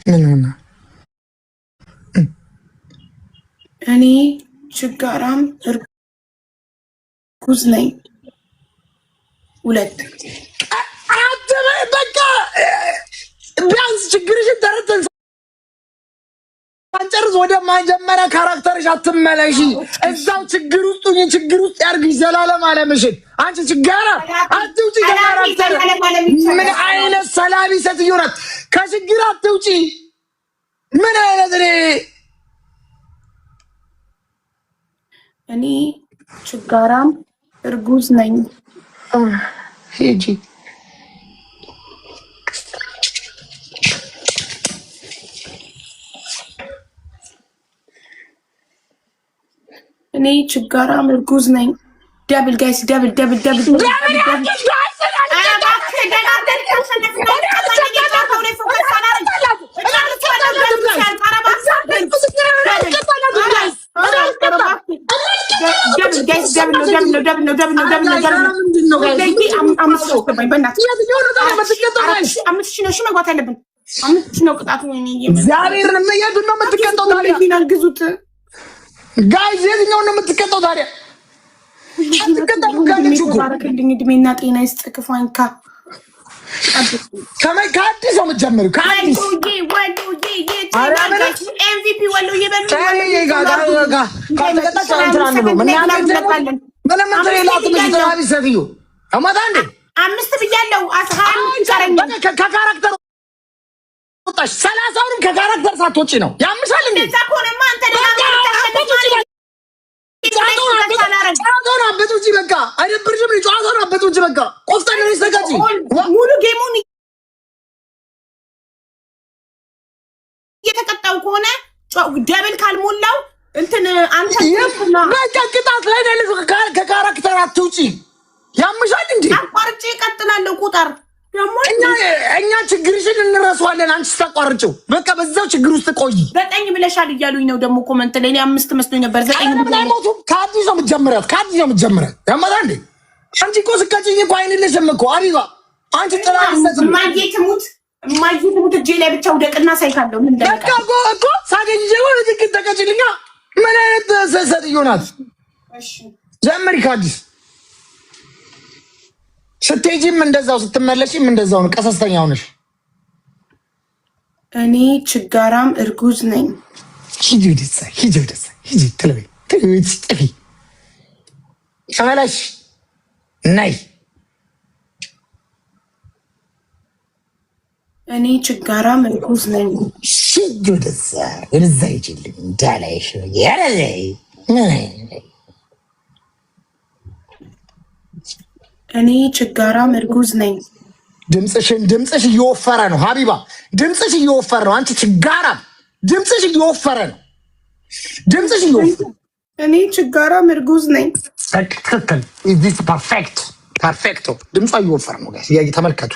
ምን ሆነ? እኔ ችጋራም እርጉዝ ነኝ። ሁለት በቃ ቢያንስ ችግርሽን ተረተን አንጨርስ። ወደ መጀመሪያ ካራክተርሽ አትመለሺ። እዛው ችግር ውስጥ ችግር ውስጥ ያርግሽ ዘላለም አለምሽን። አንቺ ችጋራ አትውጪ ከካራክተር። ምን አይነት ሰላቢ ሴትዮ ናት? ከችግር አትውጪ። ምን አይነት እኔ ችጋራም እርጉዝ ነኝ። ሂጂ እኔ ችጋራም እርጉዝ ነኝ። ደብል ጋይስ ደብል ደብል ደብል መግባት አለብን። ነው ቅጣቱ። እግዚአብሔርን የቱን ነው የምትቀጣው ታዲያ? ግዙት ጋይዝ፣ የትኛውን ነው የምትቀጣው ታዲያ? ባረክልኝ፣ እድሜና ጤና ይስጥ። ክፉ አይንካ። ከአዲስ ነው የምትጀምሪው? ከአዲስ ኤምቪፒ ወሎዬ ሴትዮ አማታ እንዴ 5 ብያለሁ። ከካራክተር ወጣሽ። 30ውንም ከካራክተር ሳትወጪ ነው ያምሻል እንዴ? ጨዋታውን አበጡች በቃ አይደብርሽም? ጨዋታውን አበጡች በቃ ቆፍጠን ነው ይስተጋጂ ሙሉ ጌሙን እየተቀጣው ከሆነ ደብል ካልሞላው እንትን አንተ በቃ ቅጣት ላይ ነው። ከካራክተር አትውጪ። ያምሻል እንዴ? አቋርጬ እቀጥላለሁ። ቁጥር ደግሞ እኛ ችግርሽን እንረሳዋለን። አንቺ ስታቋርጪው በቃ በዛው ችግር ውስጥ ቆይ። 9 ብለሻል እያሉኝ ነው ደግሞ ኮመንት ላይ። እኔ 5 መስሎኝ ነበር። 9 ብለሽ ከአዲስ ነው የምትጀምሪያት። ከአዲስ ነው የምትጀምሪያት። ያማታ እንዴ? አንቺ እኮ ስቀጭኝ እኮ አይንልሽም እኮ አቢባ። አንቺ ጥላልሰት ማየት እጄ ላይ ብቻ ውደቅና ሳይካለሁ። ምን በቃ እኮ ሳገኝ ጀምሮ ልጅ ተቀጭልኛ። ምን አይነት ሴትዮ ናት? እሺ ጀምሪ ከአዲስ። ስትሄጂም እንደዛው ስትመለሺም እንደዛው ነው። ቀሰስተኛ ሆነሽ እኔ ችጋራም እርጉዝ ነኝ። ሂጂ ወደዛ፣ ሂጂ ወደዛ፣ ሂጂ ትለበይ ጥፊ ተመለሽ ነይ። እኔ ችጋራም እርጉዝ ነኝ። ሂጂ ወደዛ፣ ወደዛ ሂጂልኝ እንዳላይሽ ያለለይ እኔ ችጋራም እርጉዝ ነኝ። ድምፅሽ እየወፈረ ነው ሀቢባ፣ ድምፅሽ እየወፈረ ነው። አንቺ ችጋራም ድምፅሽ እየወፈረ ነው። ድምፅሽ እየወፈረ እኔ ችጋራም እርጉዝ ነኝ። ትክክል። ፐርፌክቶ። ድምጿ እየወፈረ ነው ጋይስ፣ ተመልከቱ።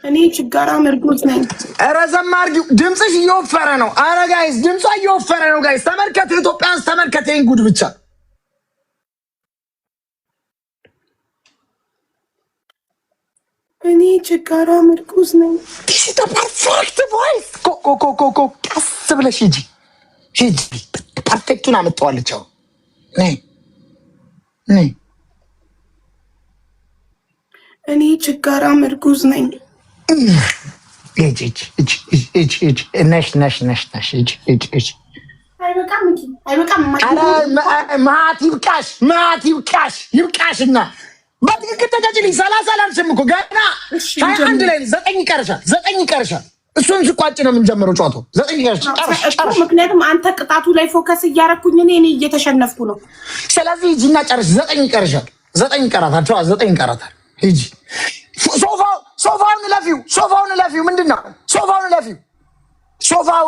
እኔ ችጋራም እርጉዝ ነኝ። ኧረ ዘማ አድርጊው። ድምፅሽ እየወፈረ ነው። ኧረ ጋይስ ድምጿ እየወፈረ ነው ጋይስ፣ ተመልከቱ። ኢትዮጵያን ተመልከት። ይሄን ጉድ ብቻ እኔ ችጋራም እርጉዝ ነኝ። ፐርፌክት ቮይስ። ቀስ ብለሽ ሂጂ ሂጂ። ፐርፌክቱን አመጣዋለች። አሁን እኔ ችጋራም እርጉዝ ነኝ። መሀት ይብቃሽ፣ መሀት ይብቃሽ፣ ይብቃሽና በትክክል ተቀጭልኝ። 30 አላልሽም እኮ ገና 21 ላይ 9 ይቀርሻል፣ 9 ይቀርሻል። እሱን ስቋጭ ነው የምንጀምረው ጨዋታው። 9 ይቀርሻል። ምክንያቱም አንተ ቅጣቱ ላይ ፎከስ እያረኩኝ እኔ እየተሸነፍኩ ነው። ስለዚህ ሂጂና ጨርሽ። 9 ይቀርሻል፣ 9 ይቀራታል። 9 ይቀራታል። ሂጂ። ሶፋውን ለፊው፣ ሶፋውን ለፊው። ምንድን ነው ሶፋውን ለፊው? ሶፋው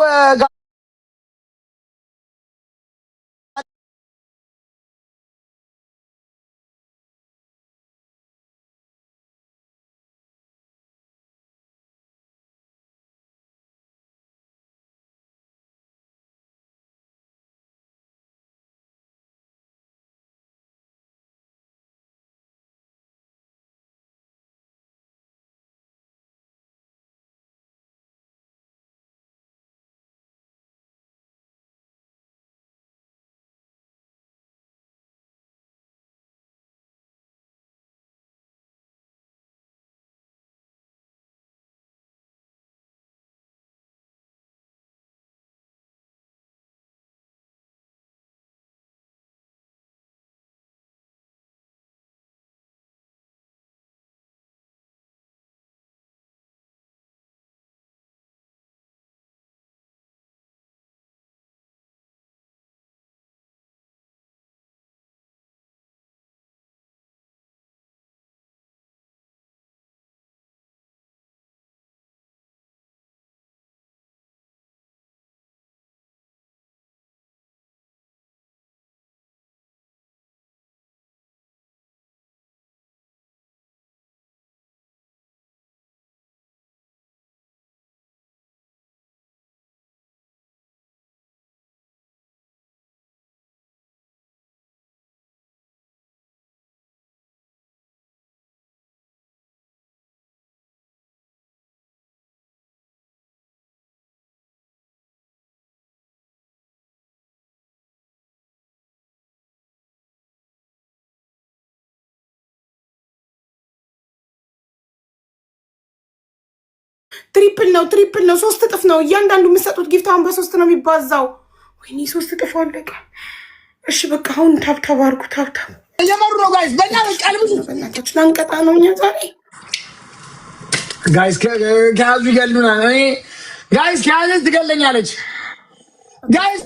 ትሪፕል ነው 3 እጥፍ ነው እያንዳንዱ የምትሰጡት ጊፍት አሁን በ3 ነው የሚባዛው። ወይኔ 3 እጥፍ አለቀ። እሺ በቃ አሁን ታብታብ አድርጉ። ታብታብ እየመሩ ነው ጋይስ። በእናታችሁ ላንቀጣ ነው እኛ ዛሬ ጋይስ። ከያዙ ይገሉናል። ጋይስ ከያዘች ትገለኛለች። ጋይስ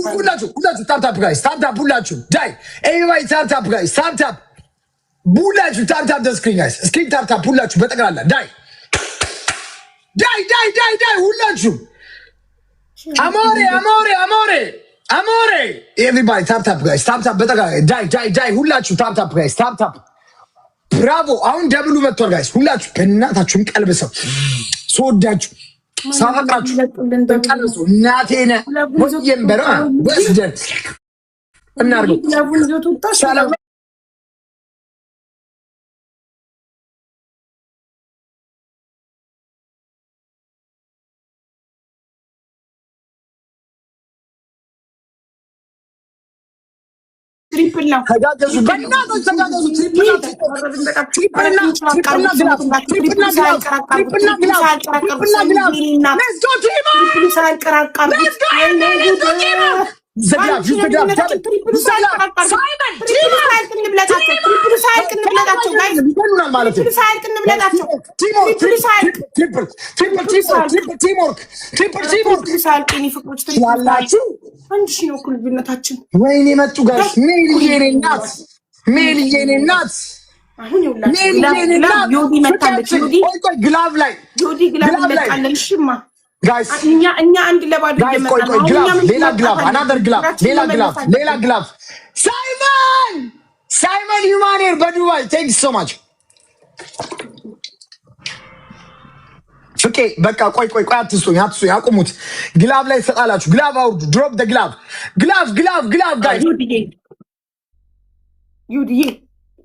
ሁላችሁ ታፕታፕ ጋይስ፣ ታፕታፕ ሁላችሁ ዳይ ኤኒዌይ ታፕታፕ ጋይስ፣ ታፕታፕ ሁላችሁ ታፕታፕ ደስክሪን ጋይስ፣ ስክሪን ታፕታፕ ሁላችሁ በጠቅላላ ዳይ ሁላችሁ አሞሬ ኤቭሪባዲ ታፕታፕ ጋይስ፣ ታፕታፕ በጠቅላላ ዳይ ሁላችሁ ታፕታፕ ጋይስ፣ ታፕታፕ ብራቮ። አሁን ደብሉ መጥቷል ጋይስ። ሁላችሁ በእናታችሁም ቀልብሰው ስወዳችሁ ሳፈቃችሁ ቀልብሰው እናቴነ ወየም በራ ወስደን እናርገው ሰላም ትሪፕል ነው። ተጋገዙ በእናታችሁ ተጋገዙ። ወይኔ መጡ ጋይስ። ሜልዬ እኔ እናት አሁን ይውላችሁ ዮዲ መጣለች። ግላቭ ላይ ለቃለልሽማ ጋይስ እኛ አንድ ለባዶ እየመጣ ነው። ሌላ ግላቭ አናደር ሌላ ግላቭ ሳይመን ዩማኔር በዱባይ ቴንክ ሶ ማች ፍቄ በቃ ቆይ አትስጡኝ አቁሙት። ግላቭ ላይ ትሰጣላችሁ። ግላቭ አውርዱ። ድሮፕ ደ ግላቭ ጋይስ ዩዲዬ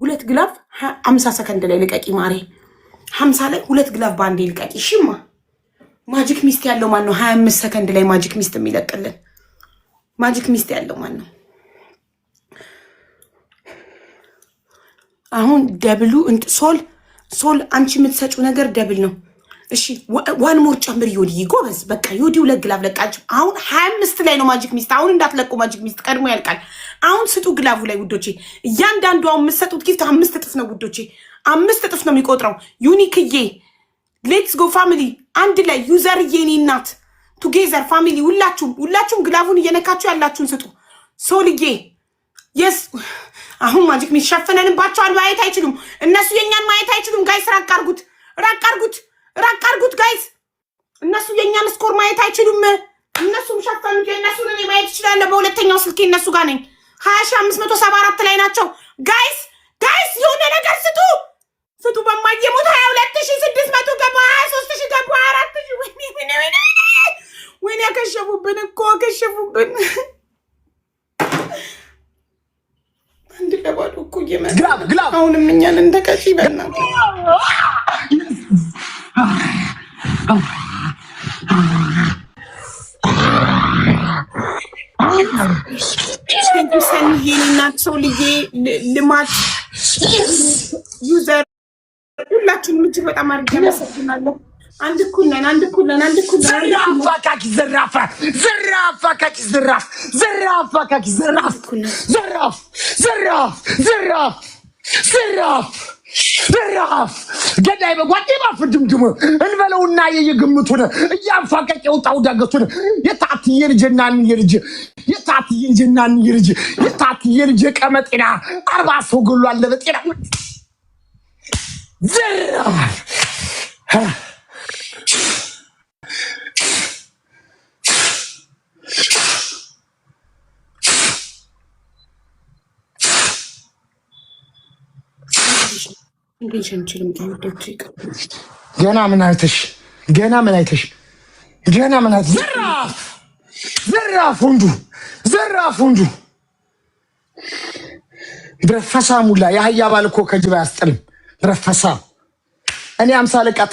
2 ግላቭ 50 ሰከንድ ላይ ልቀቂ ማሬ። 50 ላይ 2 ግላቭ ባንዴ ልቀቂ። እሺማ ማጂክ ሚስት ያለው ማን ነው? 25 ሰከንድ ላይ ማጂክ ሚስት የሚለቅልን ማጂክ ሚስት ያለው ማን ነው? አሁን ደብሉ ሶል አንቺ የምትሰጪው ነገር ደብል ነው። እሺ ዋን ሞር ጨምር ዮዲ ጎበዝ። በቃ ዮዲ 2 ግላቭ ለቃችሁ። አሁን 25 ላይ ነው ማጂክ ሚስት። አሁን እንዳትለቁ ማጂክ ሚስት ቀድሞ ያልቃል። አሁን ስጡ ግላቭ ላይ ውዶቼ። እያንዳንዱ አሁን የምትሰጡት ጊፍት 5 እጥፍ ነው ውዶቼ። 5 እጥፍ ነው የሚቆጥረው። ዩኒክዬ ሌትስ ጎ ፋሚሊ አንድ ላይ ዩዘርዬ እኔ እናት ቱጌዘር ፋሚሊ ሁላችሁም ግላቡን እየነካችሁ ያላችሁን ስጡ። ሶልዬ የስ አሁን ማጂክ ሚስት ሸፍነንባቸዋል። ማየት አይችሉም እነሱ የኛን ማየት አይችሉም ጋይስ። ራቅ አርጉት ጋይስ። እነሱ የኛን ስኮር ማየት አይችሉም። እነሱም ሸፈኑት። የእነሱን እኔ ማየት ይችላል። በሁለተኛው ስልኬ እነሱ ጋር ነኝ። 20574 ላይ ናቸው ጋይስ። የሆነ ነገር ስጡ በማየሙት 22600 ገባ። 23000 ገባ። 4000 ወይኔ ከሸፉብን እኮ አንድ ለባዶ እኮ እየመጣ አሁንም እኛን እንደቀጪ በእናት ሰንዬ እናት ሶልዬ ልማት ዩዘር ሁላችሁንም እጅግ በጣም አድርጌ አመሰግናለሁ። አንድ እኩል ነን። ዘራፍ ገዳይ በጓዴ ባፍድምድም እንበለውና የየግምቱን እያንፋቀቅ የወጣው ዳገቱን የታትዬ ልጅ ቀመጤና 40 ሰው ገሏል ለበጤና ዘራፍ ገና ምን አይተሽ ዘራፍ ወንዱ ብረፈሳ ሙላ የአህያ ባል እኮ ከጅባ ያስጥልም ብረፈሳ እኔ 50 ለቃጥ